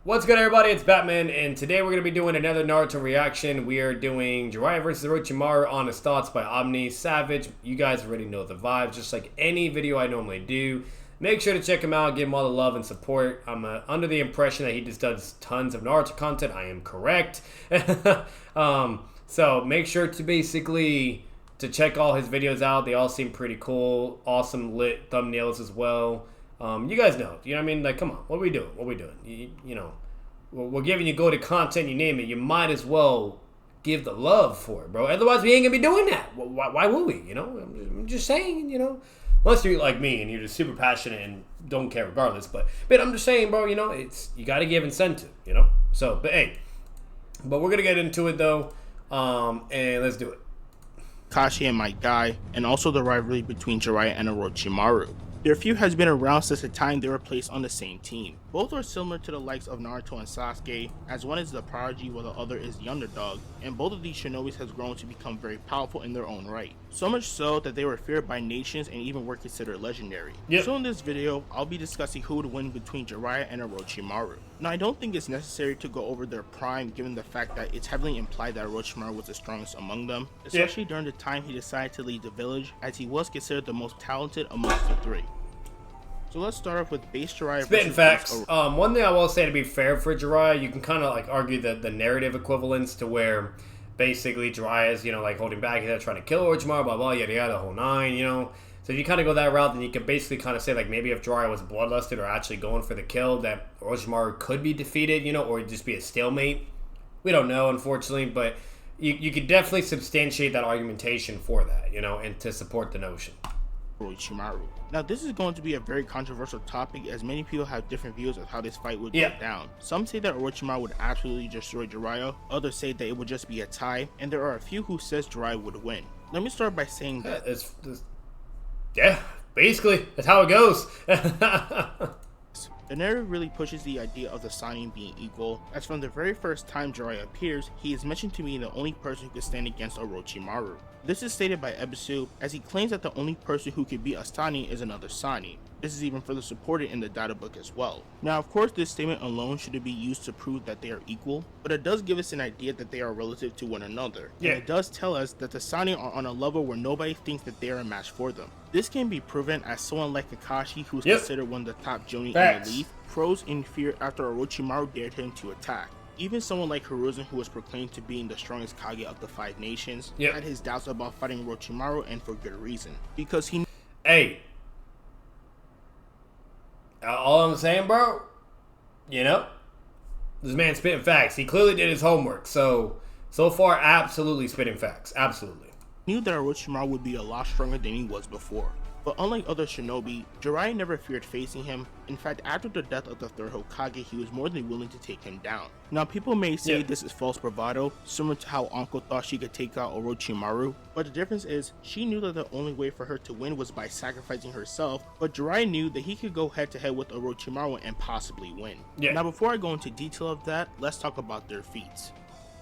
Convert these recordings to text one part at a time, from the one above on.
What's good, everybody? It's Batman, and today we're going to be doing another Naruto reaction. We are doing Jiraiya vs. Orochimaru Honest Thoughts by Omni Savage. You guys already know the vibes, just like any video I normally do. Make sure to check him out, give him all the love and support. I'm under the impression that he just does tons of Naruto content. I am correct. So make sure to to check all his videos out. They all seem pretty cool. Awesome lit thumbnails as well. You guys know, you know what I mean? Like, come on, what are we doing? What are we doing? You know, we're giving you GOATED content, you name it. You might as well give the love for it, bro. Otherwise, we ain't gonna be doing that. Why would we? You know, I'm just saying, you know. Unless you're like me and you're just super passionate and don't care regardless. But I'm just saying, bro, you know, you got to give incentive, you know. So, but we're gonna get into it though, and let's do it. Kashi and my guy, and also the rivalry between Jiraiya and Orochimaru. Their feud has been around since the time they were placed on the same team. Both are similar to the likes of Naruto and Sasuke, as one is the prodigy while the other is the underdog, and both of these shinobis has grown to become very powerful in their own right. So much so that they were feared by nations and even were considered legendary. Yep. So in this video, I'll be discussing who would win between Jiraiya and Orochimaru. Now, I don't think it's necessary to go over their prime given the fact that it's heavily implied that Orochimaru was the strongest among them, especially during the time he decided to leave the village, as he was considered the most talented amongst the three. So let's start off with base Jiraiya. Spitting facts. One thing I will say, to be fair for Jiraiya, you can kind of like argue the narrative equivalence to where basically Jiraiya's, you know, like holding back, he's trying to kill Orochimaru, blah blah, yada yada, the whole nine, you know. So if you kind of go that route, then you can basically kind of say like maybe if Jiraiya was bloodlusted or actually going for the kill, that Orochimaru could be defeated, you know, or just be a stalemate. We don't know, unfortunately, but you could definitely substantiate that argumentation for that, you know, and to support the notion. Orochimaru. Now, this is going to be a very controversial topic, as many people have different views of how this fight would go down. Some say that Orochimaru would absolutely destroy Jiraiya, others say that it would just be a tie, and there are a few who says Jiraiya would win. Let me start by saying that yeah, basically that's how it goes. The narrative really pushes the idea of the Sannin being equal, as from the very first time Jiraiya appears, he is mentioned to be the only person who could stand against Orochimaru. This is stated by Ebisu, as he claims that the only person who could beat a Sannin is another Sannin. This is even further supported in the data book as well. Now, of course, this statement alone shouldn't be used to prove that they are equal, but it does give us an idea that they are relative to one another. Yeah. And it does tell us that the Sannin are on a level where nobody thinks that they are a match for them. This can be proven as someone like Kakashi, who is considered one of the top Jonin in the league, froze in fear after Orochimaru dared him to attack. Even someone like Hiruzen, who was proclaimed to being the strongest Kage of the 5 nations, had his doubts about fighting Orochimaru, and for good reason. Because he... Hey. All I'm saying, bro, you know, this man spitting facts. He clearly did his homework. So far, absolutely spitting facts. Absolutely. Knew that Orochimaru would be a lot stronger than he was before. But unlike other shinobi, Jiraiya never feared facing him. In fact, after the death of the third Hokage, he was more than willing to take him down. Now, people may say this is false bravado, similar to how Anko thought she could take out Orochimaru, but the difference is, she knew that the only way for her to win was by sacrificing herself, but Jiraiya knew that he could go head to head with Orochimaru and possibly win. Now, before I go into detail of that, let's talk about their feats.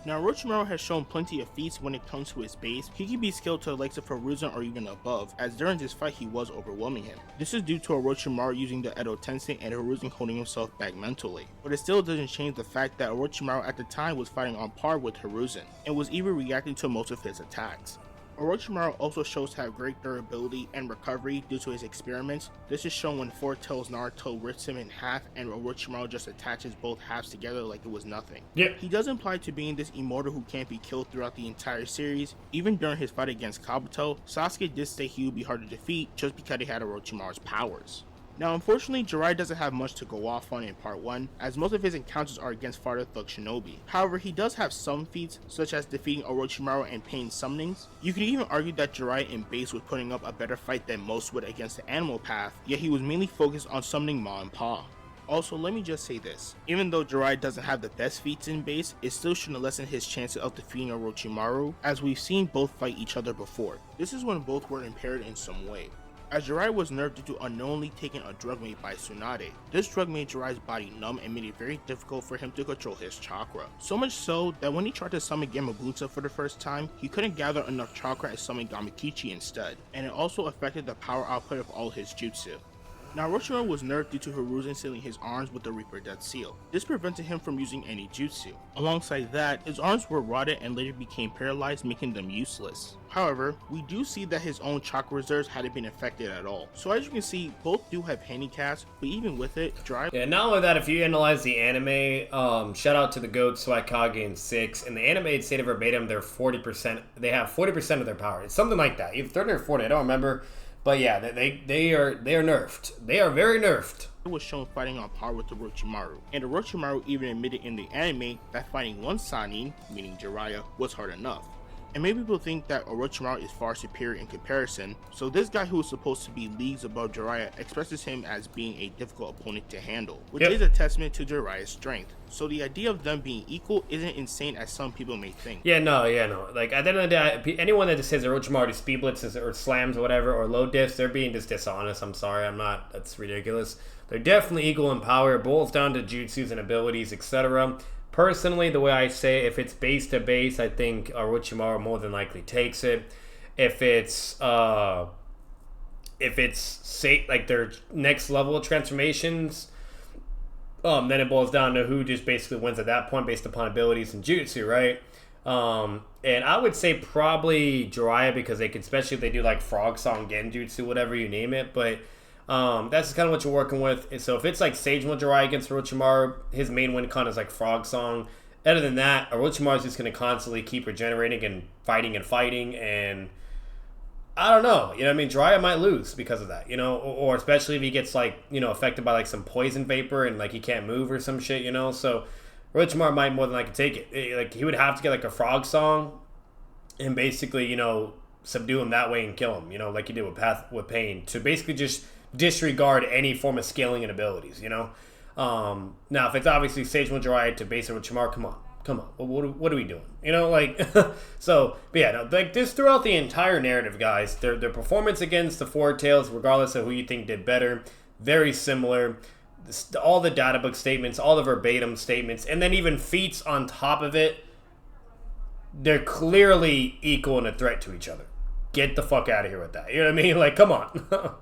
Now, Orochimaru has shown plenty of feats when it comes to his base. He can be skilled to the likes of Hiruzen or even above, as during this fight he was overwhelming him. This is due to Orochimaru using the Edo Tensei and Hiruzen holding himself back mentally. But it still doesn't change the fact that Orochimaru at the time was fighting on par with Hiruzen, and was even reacting to most of his attacks. Orochimaru also shows to have great durability and recovery due to his experiments. This is shown when Four Tails Naruto rips him in half and Orochimaru just attaches both halves together like it was nothing. He does imply to being this immortal who can't be killed throughout the entire series. Even during his fight against Kabuto, Sasuke did say he would be hard to defeat just because he had Orochimaru's powers. Now, unfortunately, Jiraiya doesn't have much to go off on in part 1, as most of his encounters are against Father Thug Shinobi. However, he does have some feats, such as defeating Orochimaru and Pain Summonings. You can even argue that Jiraiya in base was putting up a better fight than most would against the Animal Path, yet he was mainly focused on summoning Ma and Pa. Also, let me just say this, even though Jiraiya doesn't have the best feats in base, it still shouldn't lessen his chances of defeating Orochimaru, as we've seen both fight each other before. This is when both were impaired in some way, as Jiraiya was nerfed due to unknowingly taking a drug made by Tsunade. This drug made Jiraiya's body numb and made it very difficult for him to control his chakra. So much so that when he tried to summon Gamabunta for the first time, he couldn't gather enough chakra and summon Gamakichi instead, and it also affected the power output of all his jutsu. Now, Orochimaru was nerfed due to Hiruzen sealing his arms with the Reaper Death Seal. This prevented him from using any jutsu. Alongside that, his arms were rotted and later became paralyzed, making them useless. However, we do see that his own chakra reserves hadn't been affected at all. So as you can see, both do have handicaps, but even with it, Jiraiya... Yeah, not only that, if you analyze the anime, shout out to the GOATED Suikage in 6, in the anime it stated verbatim they're 40%, they have 40% of their power. It's something like that, either 30 or 40, I don't remember. But yeah, they are nerfed. They are very nerfed. It was shown fighting on par with Orochimaru, and Orochimaru even admitted in the anime that fighting one Sannin, meaning Jiraiya, was hard enough. And many people think that Orochimaru is far superior in comparison, so this guy who is supposed to be leagues above Jiraiya expresses him as being a difficult opponent to handle, which is a testament to Jiraiya's strength. So the idea of them being equal isn't insane as some people may think. Yeah, no. Like, at the end of the day, anyone that just says Orochimaru speed blitzes or slams or whatever, or low diffs, they're being just dishonest. I'm sorry, I'm not. That's ridiculous. They're definitely equal in power. It boils down to jutsus and abilities, etc. Personally, the way I say, if it's base to base, I think Orochimaru more than likely takes it. If it's like their next level of transformations, then it boils down to who just basically wins at that point based upon abilities and jutsu, right? And I would say probably Jiraiya, because they can, especially if they do like Frog Song, Genjutsu, whatever you name it, but that's just kind of what you're working with. And so if it's like Sage Mode Jiraiya against Orochimaru, his main win con is like Frog Song. Other than that, Orochimaru's just going to constantly keep regenerating and fighting, and I don't know. You know what I mean? Jiraiya might lose because of that, you know, or especially if he gets like, you know, affected by like some poison vapor and like he can't move or some shit, you know. So Orochimaru might more than likely take it. Like he would have to get like a Frog Song and basically, you know, subdue him that way and kill him, you know, like he did with Pain, to basically just disregard any form of scaling and abilities, you know. Now if it's obviously Sage Mode Jiraiya to base Orochimaru, come on, what are we doing, you know, like so. But yeah, no, like this throughout the entire narrative, guys, their performance against the Four Tails, regardless of who you think did better, very similar. All the data book statements, all the verbatim statements, and then even feats on top of it, they're clearly equal and a threat to each other. Get the fuck out of here with that, you know what I mean? Like, come on.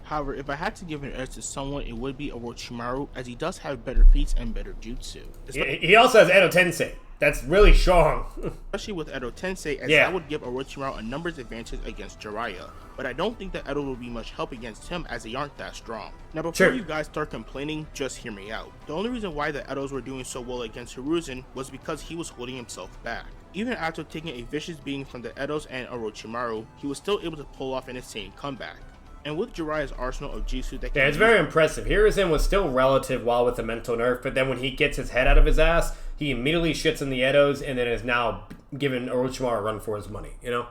However, if I had to give an edge to someone, it would be Orochimaru, as he does have better feats and better jutsu. He also has Edo Tensei. That's really strong. Especially with Edo Tensei, as that would give Orochimaru a numbers advantage against Jiraiya. But I don't think that Edo will be much help against him, as they aren't that strong. Now before you guys start complaining, just hear me out. The only reason why the Edos were doing so well against Hiruzen was because he was holding himself back. Even after taking a vicious beating from the Edos and Orochimaru, he was still able to pull off an insane comeback. And with Jiraiya's arsenal of jutsu that it's very impressive. Hiruzen was still relative while with the mental nerf, but then when he gets his head out of his ass, he immediately shits in the Edos and then is now giving Orochimaru a run for his money, you know?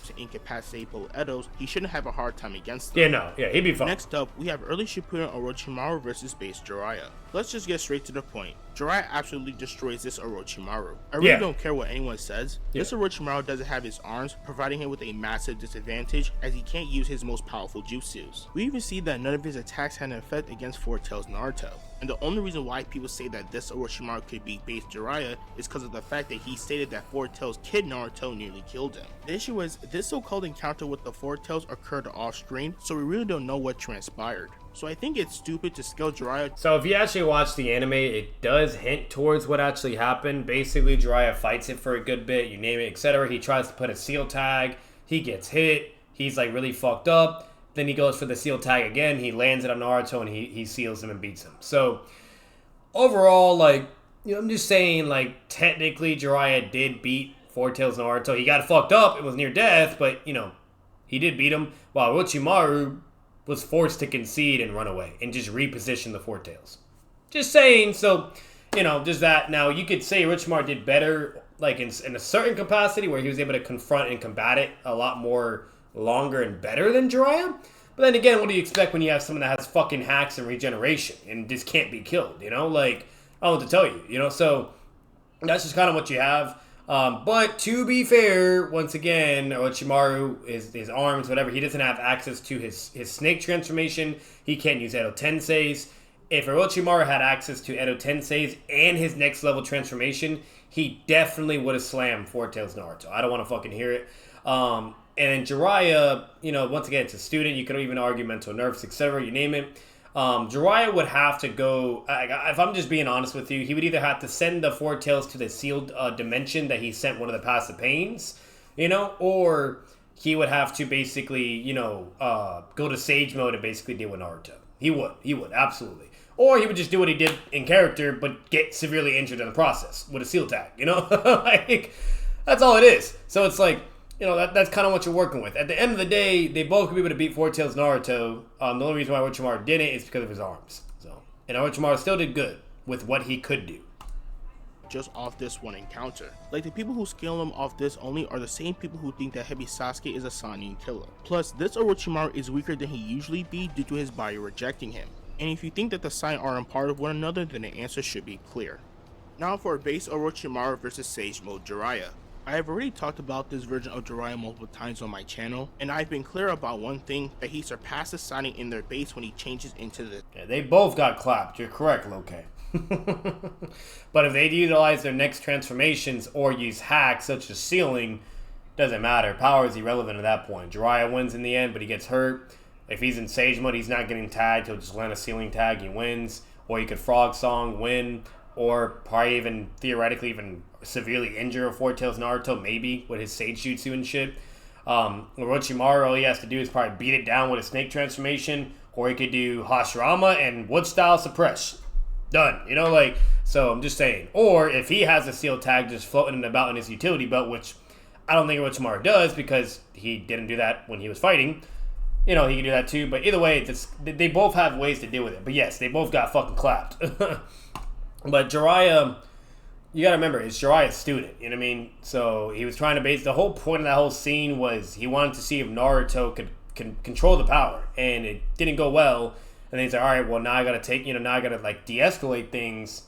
To incapacitate both Edos, he shouldn't have a hard time against them. He'd be fine. Next up, we have early Shippuden Orochimaru versus base Jiraiya. Let's just get straight to the point. Jiraiya absolutely destroys this Orochimaru. I really don't care what anyone says. This Orochimaru doesn't have his arms, providing him with a massive disadvantage as he can't use his most powerful jutsus. We even see that none of his attacks had an effect against Four Tails Naruto. And the only reason why people say that this Orochimaru could beat base Jiraiya is because of the fact that he stated that Four Tails kid Naruto nearly killed him. The issue is, this so-called encounter with the Four Tails occurred off screen, so we really don't know what transpired. So I think it's stupid to scale Jiraiya. So if you actually watch the anime, it does hint towards what actually happened. Basically, Jiraiya fights it for a good bit, you name it, etc. He tries to put a seal tag, he gets hit, he's like really fucked up. Then he goes for the seal tag again, he lands it on Naruto and he seals him and beats him. So overall, like, you know, I'm just saying, like, technically Jiraiya did beat Four Tails Naruto. He got fucked up, it was near death, but, you know, he did beat him, while Orochimaru was forced to concede and run away and just reposition the Four Tails. Just saying. So, you know, just that. Now, you could say Orochimaru did better, like, in a certain capacity where he was able to confront and combat it a lot more longer and better than Jiraiya. But then again, what do you expect when you have someone that has fucking hacks and regeneration and just can't be killed, you know? Like, I don't know what to tell you, you know? So, that's just kind of what you have. But to be fair, once again, Orochimaru, his arms, whatever, he doesn't have access to his snake transformation. He can't use Edo Tensei's. If Orochimaru had access to Edo Tensei's and his next level transformation, he definitely would have slammed Four Tails Naruto. I don't want to fucking hear it. And Jiraiya, you know, once again, it's a student. You could even argue mental nerfs, etc. You name it. Jiraiya would have to go, if I'm just being honest with you, he would either have to send the Four Tails to the sealed dimension that he sent one of the Paths of Pains, or he would have to basically, go to Sage Mode and basically deal with Naruto. He would, absolutely. Or he would just do what he did in character, but get severely injured in the process with a seal tag, Like, that's all it is. So it's like, that's kind of what you're working with. At the end of the day, they both could be able to beat Four Tails Naruto. The only reason why Orochimaru didn't is because of his arms. And Orochimaru still did good with what he could do. Just off this one encounter. Like, the people who scale him off this only are the same people who think that Heavy Sasuke is a Sannin killer. Plus, this Orochimaru is weaker than he usually be due to his body rejecting him. And if you think that the Sannin are a part of one another, then the answer should be clear. Now for base Orochimaru versus Sage Mode Jiraiya. I have already talked about this version of Jiraiya multiple times on my channel, and I've been clear about one thing, that he surpasses Sannin in their base when he changes into the... Yeah, they both got clapped, you're correct, Loke. But if they utilize their next transformations or use hacks such as sealing, doesn't matter. Power is irrelevant at that point. Jiraiya wins in the end, but he gets hurt. If he's in Sage Mode, he's not getting tagged, he'll just land a sealing tag, he wins. Or he could Frog Song, win, or probably even, theoretically, even severely injure a Four Tails Naruto, maybe, with his Sage Jutsu and shit. Orochimaru, all he has to do is probably beat it down with a snake transformation, or he could do Hashirama and Wood Style Suppress. Done. So I'm just saying. Or if he has a seal tag just floating about in his utility belt, which I don't think Orochimaru does because he didn't do that when he was fighting. He can do that too. But either way, they both have ways to deal with it. But yes, they both got fucking clapped. But Jiraiya, you gotta remember, it's Jiraiya's student, you know what I mean? So he was trying to base, the whole point of that whole scene was he wanted to see if Naruto could control the power, and it didn't go well. And then he's like, all right, well, now I gotta de-escalate things.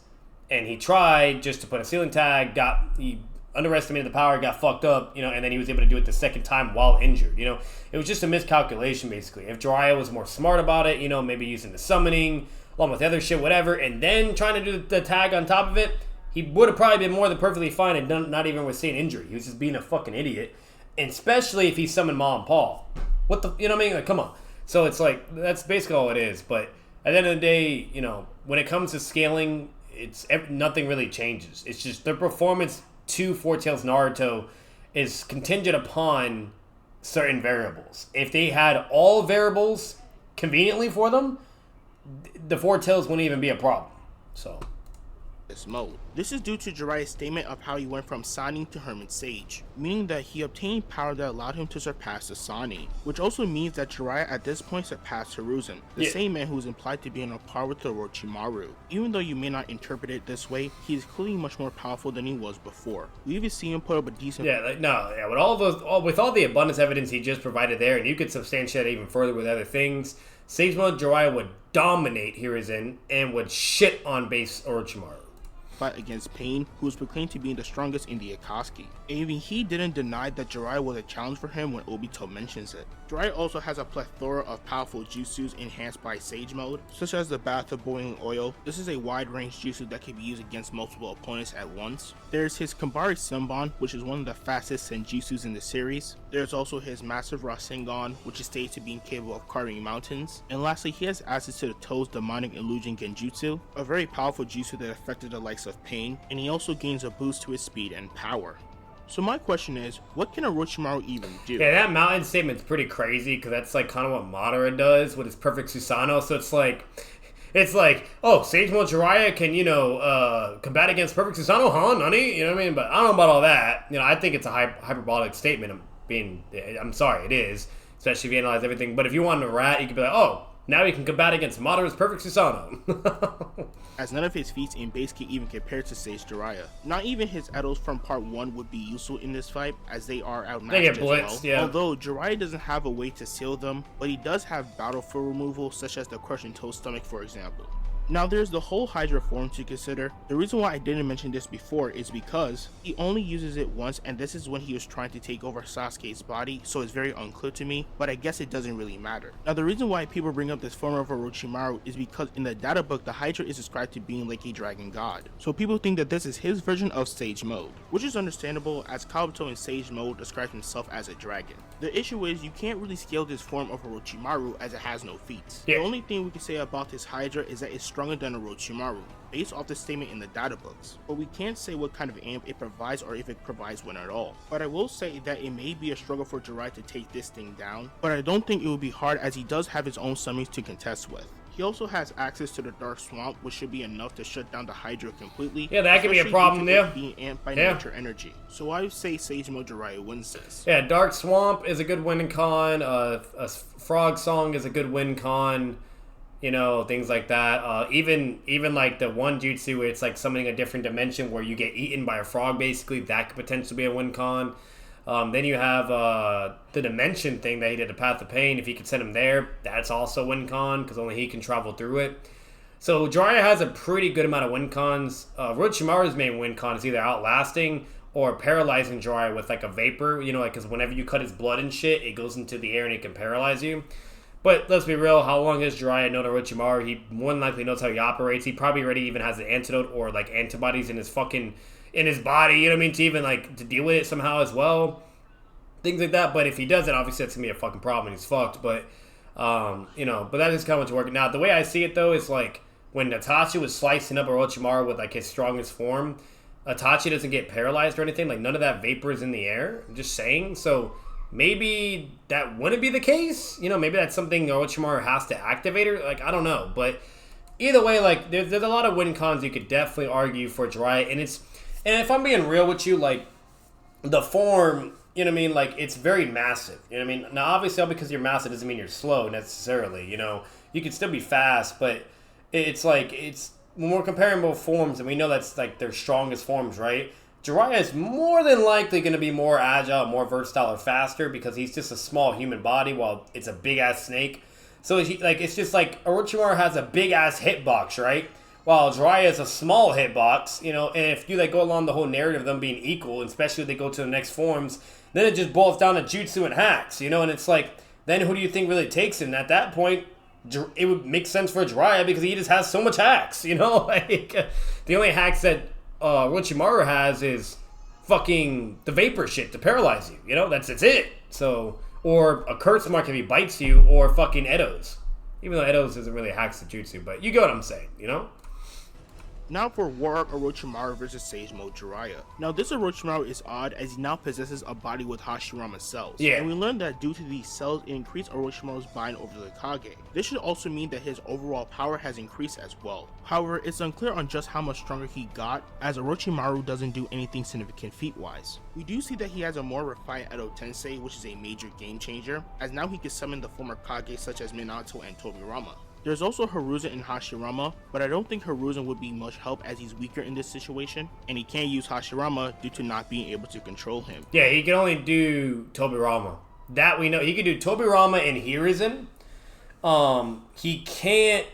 And he tried just to put a ceiling tag, he underestimated the power, got fucked up, and then he was able to do it the second time while injured, It was just a miscalculation, basically. If Jiraiya was more smart about it, maybe using the summoning, along with the other shit, whatever, and then trying to do the tag on top of it, he would have probably been more than perfectly fine and not even with seeing injury. He was just being a fucking idiot. And especially if he summoned Ma and Paul. What the, you know what I mean? Like, come on. So it's like, that's basically all it is. But at the end of the day, when it comes to scaling, nothing really changes. It's just their performance to Four Tails Naruto is contingent upon certain variables. If they had all variables conveniently for them, the Four Tails wouldn't even be a problem. So this mode. This is due to Jiraiya's statement of how he went from Sannin to Hermit Sage, meaning that he obtained power that allowed him to surpass the Sannin, which also means that Jiraiya at this point surpassed Hiruzen, the same man who is implied to be on a par with Orochimaru. Even though you may not interpret it this way, he is clearly much more powerful than he was before. We even see him put up a decent... with all the abundance evidence he just provided there, and you could substantiate it even further with other things, Sage Mode Jiraiya would dominate Hiruzen and would shit on base Orochimaru. Fight against Pain, who was proclaimed to be the strongest in the Akatsuki. And even he didn't deny that Jiraiya was a challenge for him when Obito mentions it. Jiraiya also has a plethora of powerful jutsus enhanced by Sage Mode, such as the Bath of Boiling Oil. This is a wide-range jutsu that can be used against multiple opponents at once. There's his Kambari Senbon, which is one of the fastest senjutsus in the series. There's also his Massive Rasengan, which is stated to be capable of carving mountains. And lastly, he has access to the Toad's Demonic Illusion Genjutsu, a very powerful jutsu that affected the likes of Pain, and he also gains a boost to his speed and power. So my question is, what can Orochimaru even do? Yeah, that mountain statement's pretty crazy, because that's like kind of what Madara does with his perfect Susanoo. So it's like, oh, Sage Mode Jiraiya can, combat against perfect Susanoo, huh, Nani? You know what I mean? But I don't know about all that. I think it's a hyperbolic statement. I'm sorry, it is, especially if you analyze everything. But if you wanted to rat, you could be like, oh, now he can combat against Madara's perfect Susanoo. As none of his feats in base can even compare to Sage Jiraiya. Not even his Edos from part 1 would be useful in this fight, as they are outmatched they get blitzed, as well. Yeah. Although Jiraiya doesn't have a way to seal them, but he does have battlefield removal, such as the crushing Toad Stomach, for example. Now there's the whole Hydra form to consider. The reason why I didn't mention this before is because he only uses it once, and this is when he was trying to take over Sasuke's body, so it's very unclear to me, but I guess it doesn't really matter. Now the reason why people bring up this form of Orochimaru is because in the data book, the Hydra is described to being like a dragon god. So people think that this is his version of Sage Mode, which is understandable as Kabuto in Sage Mode describes himself as a dragon. The issue is you can't really scale this form of Orochimaru as it has no feats. The only thing we can say about this Hydra is that it's stronger than Orochimaru, based off the statement in the data books, but we can't say what kind of amp it provides or if it provides one at all. But I will say that it may be a struggle for Jiraiya to take this thing down, but I don't think it will be hard as he does have his own summons to contest with. He also has access to the Dark Swamp, which should be enough to shut down the Hydra completely. Yeah, that could be a problem there. Being amped by nature energy. So I would say Sage Mode Jiraiya wins this. Yeah, Dark Swamp is a good win con. A Frog Song is a good win con. You know, things like that. Even like the one jutsu where it's like summoning a different dimension where you get eaten by a frog, basically, that could potentially be a win con. Then you have the dimension thing that he did, the Path of Pain. If you could send him there, that's also a win con because only he can travel through it. So Jiraiya has a pretty good amount of win cons. Orochimaru's main win con is either outlasting or paralyzing Jiraiya with like a vapor. You know, like because whenever you cut his blood and shit, it goes into the air and it can paralyze you. But let's be real, how long has Jiraiya known Orochimaru? He more than likely knows how he operates. He probably already even has an antidote or like antibodies in his body, you know what I mean, to even like to deal with it somehow as well. Things like that. But if he doesn't, obviously that's gonna be a fucking problem and he's fucked. But you know, but that is kind of what's working. Now the way I see it though is like when Itachi was slicing up Orochimaru with like his strongest form, Itachi doesn't get paralyzed or anything. Like none of that vapor is in the air. I'm just saying. So maybe that wouldn't be the case. You know, maybe that's something Orochimaru has to activate or like I don't know. But either way, like there's a lot of win cons you could definitely argue for Jiraiya, and if I'm being real with you, like the form, you know what I mean, like it's very massive. You know what I mean? Now obviously all because you're massive doesn't mean you're slow necessarily. You know, you can still be fast, but it's like when we're comparing both forms, and we know that's like their strongest forms, right? Jiraiya is more than likely going to be more agile, more versatile, or faster because he's just a small human body while it's a big-ass snake. So it's just like Orochimaru has a big-ass hitbox, right? While Jiraiya is a small hitbox, you know, and if you like go along the whole narrative of them being equal, especially if they go to the next forms, then it just boils down to jutsu and hacks, you know, and it's like, then who do you think really takes it? And at that point, it would make sense for Jiraiya because he just has so much hacks, you know? Like, the only hacks that Orochimaru has is fucking the vapor shit to paralyze you. You know, that's it. So, or a curse mark if he bites you, or fucking Edo's. Even though Edo's isn't really hacks to jutsu, but you get what I'm saying, you know? Now for War Orochimaru versus Sage Mode Jiraiya. Now this Orochimaru is odd as he now possesses a body with Hashirama cells. Yeah. And we learned that due to these cells, it increased Orochimaru's bind over the Kage. This should also mean that his overall power has increased as well. However, it's unclear on just how much stronger he got, as Orochimaru doesn't do anything significant feat-wise. We do see that he has a more refined Edo Tensei, which is a major game changer, as now he can summon the former Kage such as Minato and Tobirama. There's also Hiruzen and Hashirama, but I don't think Hiruzen would be much help as he's weaker in this situation, and he can't use Hashirama due to not being able to control him. Yeah, he can only do Tobirama. That we know. He can do Tobirama and Hiruzen. He can't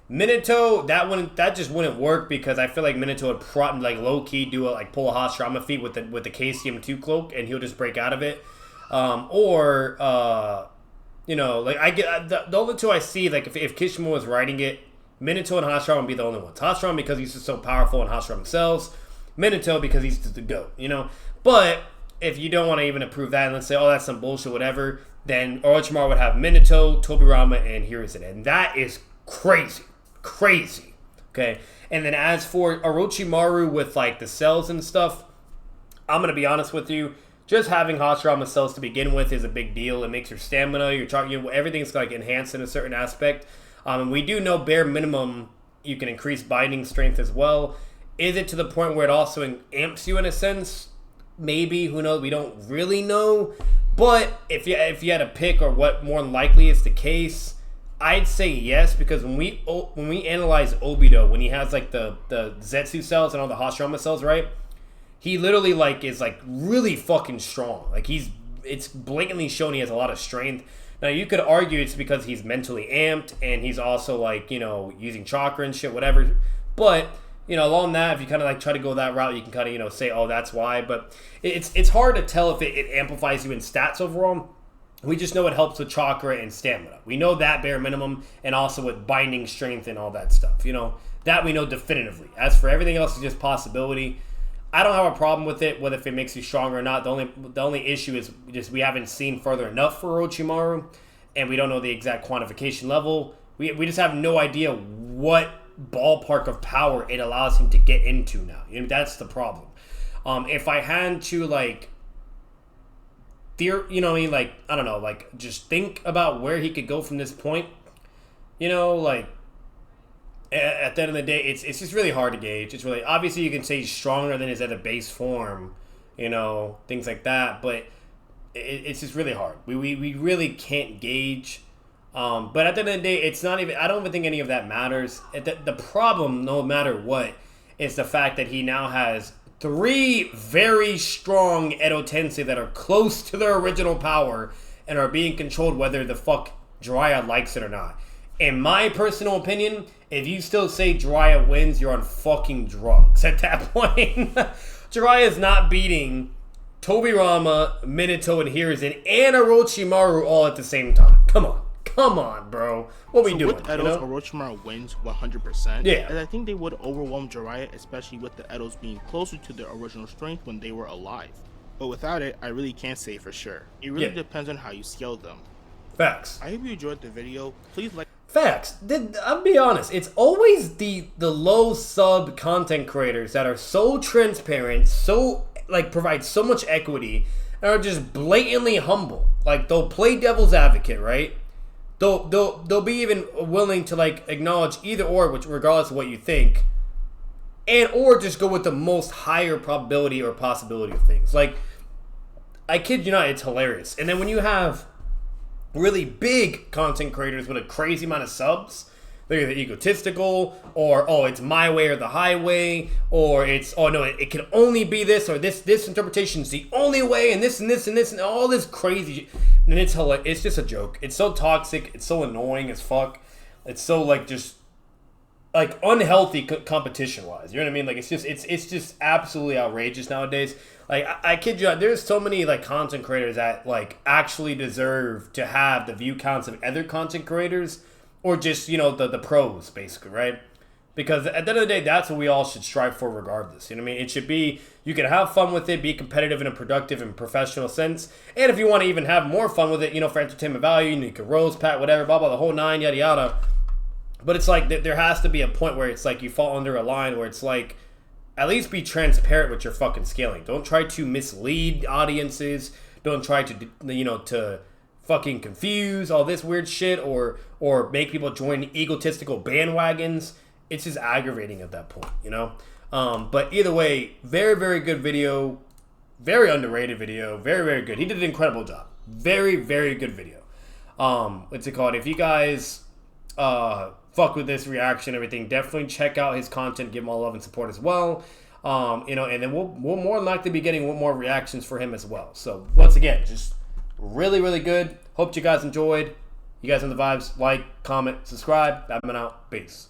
Minato. That just wouldn't work because I feel like Minato would probably like low key do pull a Hashirama feat with the KCM2 cloak, and he'll just break out of it. You know, like I get the only two I see, like if Kishimoto was writing it, Minato and Hashirama would be the only ones. Hashirama because he's just so powerful and Hashirama sells. Minato because he's just the GOAT, you know. But if you don't want to even approve that and let's say, oh, that's some bullshit, whatever, then Orochimaru would have Minato, Tobirama, and Hiruzen, and that is crazy, okay. And then as for Orochimaru with like the cells and stuff, I'm gonna be honest with you. Just having Hashirama cells to begin with is a big deal. It makes your stamina, everything's like enhanced in a certain aspect. And we do know bare minimum you can increase binding strength as well. Is it to the point where it also amps you in a sense? Maybe, who knows? We don't really know. But if you had to pick or what more likely is the case, I'd say yes, because when we analyze Obito, when he has like the Zetsu cells and all the Hashirama cells, right? He literally is really fucking strong. Like it's blatantly shown he has a lot of strength. Now, you could argue it's because he's mentally amped and he's also, like, you know, using chakra and shit, whatever. But, you know, along that, if you kind of, like, try to go that route, you can kind of, you know, say, oh, that's why. But it's hard to tell if it amplifies you in stats overall. We just know it helps with chakra and stamina. We know that bare minimum, and also with binding strength and all that stuff. You know, that we know definitively. As for everything else, it's just possibility. I don't have a problem with it, whether if it makes you stronger or not. The only issue is just we haven't seen further enough for Orochimaru, and we don't know the exact quantification level. We just have no idea what ballpark of power it allows him to get into now. You know, that's the problem. If I had to, like, you know, like, I don't know, like, just think about where he could go from this point. You know, like, at the end of the day, it's just really hard to gauge. It's really, obviously you can say he's stronger than his other base form, you know, things like that, but it's just really hard. We really can't gauge. But at the end of the day, it's not even, I don't even think any of that matters. The problem, no matter what, is the fact that he now has 3 very strong Edo Tensei that are close to their original power and are being controlled whether the fuck Jiraiya likes it or not. In my personal opinion, if you still say Jiraiya wins, you're on fucking drugs at that point. Jiraiya is not beating Tobirama, Minato, and Hiruzen, and Orochimaru all at the same time. Come on, bro. What we doing? With Edos, you know? Orochimaru wins 100%. Yeah. And I think they would overwhelm Jiraiya, especially with the Edos being closer to their original strength when they were alive. But without it, I really can't say for sure. It really depends on how you scale them. Facts. I hope you enjoyed the video. Please like. Facts. I'll be honest. It's always the low sub content creators that are so transparent, so, like, provide so much equity, and are just blatantly humble. Like, they'll play devil's advocate, right? They'll be even willing to, like, acknowledge either or, which regardless of what you think, and or just go with the most higher probability or possibility of things. Like, I kid you not, it's hilarious. And then when you have really big content creators with a crazy amount of subs, they're either egotistical, or, oh, it's my way or the highway, or it's, oh no, it can only be this, or this interpretation is the only way, and this and this and this and all this crazy, and it's hilarious. It's just a joke. It's so toxic. It's so annoying as fuck. It's so, like, just, like, unhealthy competition wise. You know what I mean? Like, it's just absolutely outrageous nowadays. Like, I kid you not, there's so many, like, content creators that, like, actually deserve to have the view counts of other content creators, or just, you know, the pros, basically, right? Because at the end of the day, that's what we all should strive for regardless. You know what I mean? It should be, you can have fun with it, be competitive in a productive and professional sense. And if you want to even have more fun with it, you know, for entertainment value, you can rose, pat, whatever, blah, blah, the whole 9, yada, yada. But it's like, there has to be a point where it's like you fall under a line where it's like, at least be transparent with your fucking scaling. Don't try to mislead audiences. Don't try to, you know, to fucking confuse all this weird shit, or make people join egotistical bandwagons. It's just aggravating at that point, you know? But either way, very, very good video. Very underrated video. Very, very good. He did an incredible job. Very, very good video. What's it called? If you guys fuck with this reaction, everything, definitely check out his content. Give him all love and support as well. You know, and then we'll more than likely be getting more reactions for him as well. So once again, just really, really good. Hope you guys enjoyed. You guys on the vibes. Like, comment, subscribe. Batman out. Peace.